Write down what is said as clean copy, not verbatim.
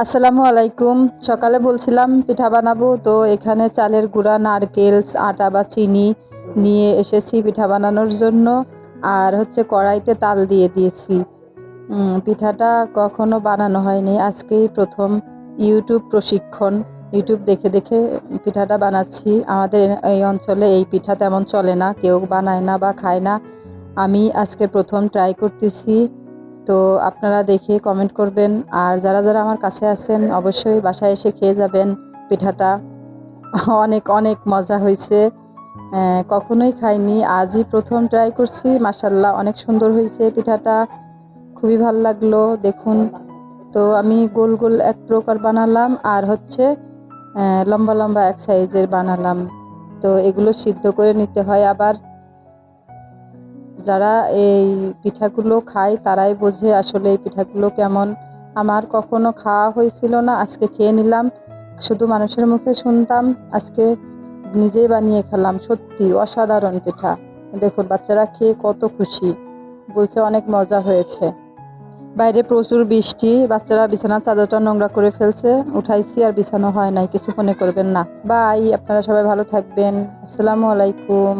আসসালামু আলাইকুম। সকালে বলছিলাম পিঠা বানাবো, তো এখানে চালের গুঁড়া, নারকেল, আটা বা চিনি নিয়ে এসেছি পিঠা বানানোর জন্য। আর হচ্ছে কড়াইতে তাল দিয়ে দিয়েছি। পিঠাটা কখনো বানানো হয়নি, আজকেই প্রথম ইউটিউব প্রশিক্ষণ। ইউটিউব দেখে দেখে পিঠাটা বানাচ্ছি। আমাদের এই অঞ্চলে এই পিঠা তেমন চলে না, কেউ বানায় না বা খায় না। আমি আজকে প্রথম ট্রাই করতেছি। তো আপনারা দেখে কমেন্ট করবেন, আর যারা যারা আমার কাছে আছেন অবশ্যই বাসায় এসে খেয়ে যাবেন পিঠাটা। অনেক অনেক মজা হয়েছে। কখনোই খাইনি, আজই প্রথম ট্রাই করছি। মাশাল্লাহ, অনেক সুন্দর হয়েছে পিঠাটা, খুবই ভালো লাগলো। দেখুন, তো আমি গোল গোল এক প্রকার বানালাম, আর হচ্ছে লম্বা লম্বা এক সাইজের বানালাম। তো এগুলো সিদ্ধ করে নিতে হয়। আবার যারা এই পিঠাগুলো খায় তারাই বোঝে আসলে এই পিঠাগুলো কেমন। আমার কখনো খাওয়া হয়েছিল না, আজকে খেয়ে নিলাম। শুধু মানুষের মুখে শুনতাম, আজকে নিজেই বানিয়ে খেলাম। সত্যি অসাধারণ পিঠা। দেখুন বাচ্চারা খেয়ে কত খুশি, বলছে অনেক মজা হয়েছে। বাইরে প্রচুর বৃষ্টি, বাচ্চারা বিছানার চাদরটা নোংরা করে ফেলছে। উঠাইছি আর বিছানো হয় নাই, কিছু মনে করবেন না। বাই, আপনারা সবাই ভালো থাকবেন। আসসালামু আলাইকুম।